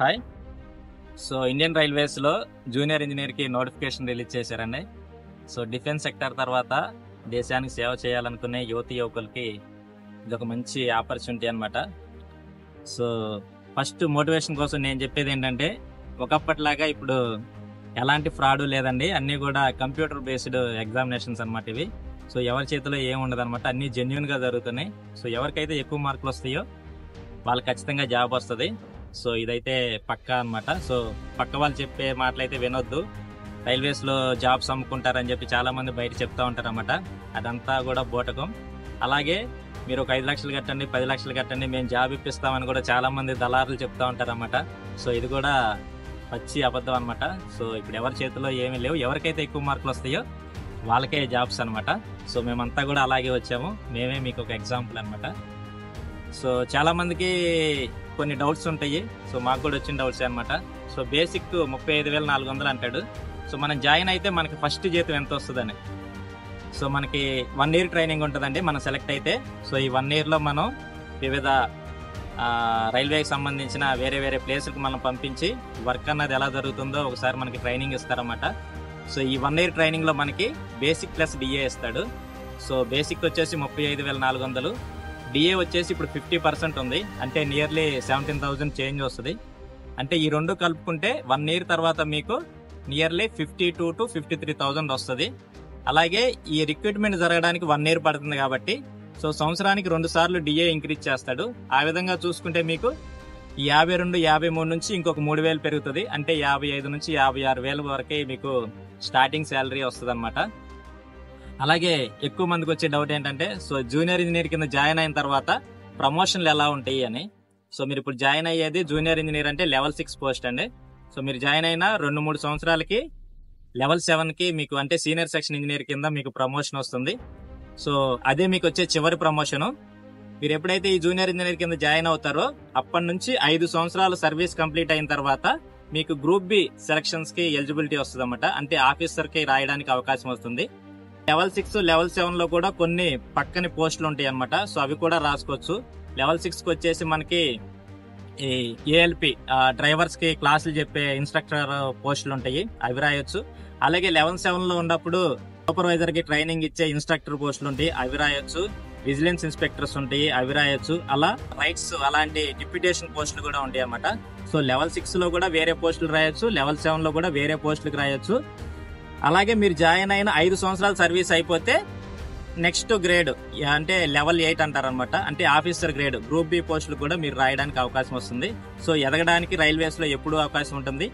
Hi. So Indian రైల్వేస్లో junior ఇంజనీర్కి notification release చేశారండి. సో డిఫెన్స్ సెక్టర్ తర్వాత దేశానికి సేవ చేయాలనుకునే యువతి యువకులకి ఇది ఒక మంచి ఆపర్చునిటీ అనమాట. సో ఫస్ట్ మోటివేషన్ కోసం నేను చెప్పేది ఏంటంటే, ఒకప్పటిలాగా ఇప్పుడు ఎలాంటి ఫ్రాడ్ లేదండి. అన్నీ కూడా కంప్యూటర్ బేస్డ్ ఎగ్జామినేషన్స్ అనమాట ఇవి. సో ఎవరి చేతిలో ఏం ఉండదు అనమాట, అన్నీ జెన్యున్గా జరుగుతున్నాయి. సో ఎవరికైతే ఎక్కువ మార్కులు వస్తాయో వాళ్ళకి ఖచ్చితంగా జాబ్ వస్తుంది. సో ఇదైతే పక్కా అనమాట. సో పక్క వాళ్ళు చెప్పే మాటలు అయితే వినొద్దు. రైల్వేస్లో జాబ్స్ అమ్ముకుంటారని చెప్పి చాలామంది బయట చెప్తా ఉంటారు అన్నమాట. అదంతా కూడా బూటకం. అలాగే మీరు ఒక 5 లక్షలు కట్టండి, 10 లక్షలు కట్టండి, మేము జాబ్ ఇప్పిస్తామని కూడా చాలామంది దళారులు చెప్తా ఉంటారు అన్నమాట. సో ఇది కూడా పచ్చి అబద్ధం అనమాట. సో ఇప్పుడు ఎవరి చేతిలో ఏమీ లేవు. ఎవరికైతే ఎక్కువ మార్కులు వస్తాయో వాళ్ళకే జాబ్స్ అనమాట. సో మేమంతా కూడా అలాగే వచ్చాము. మేమే మీకు ఒక ఎగ్జాంపుల్ అనమాట. సో చాలామందికి కొన్ని డౌట్స్ ఉంటాయి. సో మాకు కూడా వచ్చిన డౌట్స్ అనమాట. సో బేసిక్ 35,400 అంటాడు. సో మనం జాయిన్ అయితే మనకి ఫస్ట్ జీతం ఎంత వస్తుందని. సో మనకి 1 year ట్రైనింగ్ ఉంటుందండి మనం సెలెక్ట్ అయితే. సో ఈ 1 yearలో మనం వివిధ రైల్వేకి సంబంధించిన వేరే వేరే ప్లేసులకు మనం పంపించి వర్క్ అన్నది ఎలా జరుగుతుందో ఒకసారి మనకి ట్రైనింగ్ ఇస్తారన్నమాట. సో ఈ 1 year ట్రైనింగ్లో మనకి బేసిక్ ప్లస్ డిఏ ఇస్తాడు. సో బేసిక్ వచ్చేసి 35,400, డిఏ వచ్చేసి ఇప్పుడు 50% ఉంది, అంటే నియర్లీ 17,000 చేంజ్ వస్తుంది. అంటే ఈ రెండు కలుపుకుంటే 1 year తర్వాత మీకు నియర్లీ 52,000 to 53,000 వస్తుంది. అలాగే ఈ రిక్రూట్మెంట్ జరగడానికి 1 year పడుతుంది కాబట్టి సో సంవత్సరానికి 2 సార్లు డిఏ ఇంక్రీజ్ చేస్తాడు. ఆ విధంగా చూసుకుంటే మీకు ఈ 52, 53 నుంచి ఇంకొక 3,000 పెరుగుతుంది. అంటే 55 నుంచి 56,000 వరకే మీకు స్టార్టింగ్ శాలరీ వస్తుంది అనమాట. అలాగే ఎక్కువ మందికి వచ్చే డౌట్ ఏంటంటే, సో జూనియర్ ఇంజనీర్ కింద జాయిన్ అయిన తర్వాత ప్రమోషన్లు ఎలా ఉంటాయి అని. సో మీరు ఇప్పుడు జాయిన్ అయ్యేది జూనియర్ ఇంజనీర్ అంటే లెవెల్ 6 పోస్ట్ అండి. సో మీరు జాయిన్ అయిన 2-3 సంవత్సరాలకి లెవెల్ 7కి మీకు అంటే సీనియర్ సెక్షన్ ఇంజనీర్ కింద మీకు ప్రమోషన్ వస్తుంది. సో అదే మీకు వచ్చే చివరి ప్రమోషను. మీరు ఎప్పుడైతే ఈ జూనియర్ ఇంజనీర్ కింద జాయిన్ అవుతారో అప్పటి నుంచి 5 సంవత్సరాల సర్వీస్ కంప్లీట్ అయిన తర్వాత మీకు గ్రూప్ బి సెలక్షన్స్ కి ఎలిజిబిలిటీ వస్తుంది అన్నమాట. అంటే ఆఫీసర్ కి రాయడానికి అవకాశం వస్తుంది. లెవెల్ 6, లెవెల్ 7 లో కూడా కొన్ని పక్కని పోస్టులు ఉంటాయి అనమాట. సో అవి కూడా రాసుకోవచ్చు. లెవెల్ 6 కి వచ్చేసి మనకి ఈ ఏఎల్పి డ్రైవర్స్ కి క్లాసులు చెప్పే ఇన్స్ట్రక్టర్ పోస్టులు ఉంటాయి, అవి రాయొచ్చు. అలాగే లెవెల్ 7 లో ఉన్నప్పుడు సూపర్వైజర్ కి ట్రైనింగ్ ఇచ్చే ఇన్స్ట్రక్టర్ పోస్టులు ఉంటాయి, అవి రాయొచ్చు. విజిలెన్స్ ఇన్స్పెక్టర్స్ ఉంటాయి, అవి రాయొచ్చు. అలా రైట్స్ అలాంటి డిప్యూటేషన్ పోస్టులు కూడా ఉంటాయి అన్నమాట. సో లెవెల్ 6 లో కూడా వేరే పోస్టులు రాయొచ్చు, లెవెల్ 7 లో కూడా వేరే పోస్టులకు రాయొచ్చు. అలాగే మీరు జాయిన్ అయిన 5 సంవత్సరాల సర్వీస్ అయిపోతే నెక్స్ట్ గ్రేడ్ అంటే లెవెల్ 8 అంటారనమాట. అంటే ఆఫీసర్ గ్రేడ్ గ్రూప్ బి పోస్టులు కూడా మీరు రాయడానికి అవకాశం వస్తుంది. సో ఎదగడానికి రైల్వేస్ లో ఎప్పుడూ అవకాశం ఉంటుంది.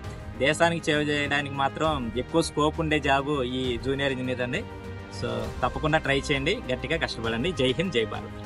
దేశానికి సేవ చేయడానికి మాత్రం ఎక్కువ స్కోప్ ఉండే జాబు ఈ జూనియర్ ఇంజనీర్ అండి. సో తప్పకుండా ట్రై చేయండి, గట్టిగా కష్టపడండి. జై హింద్, జై భారత్.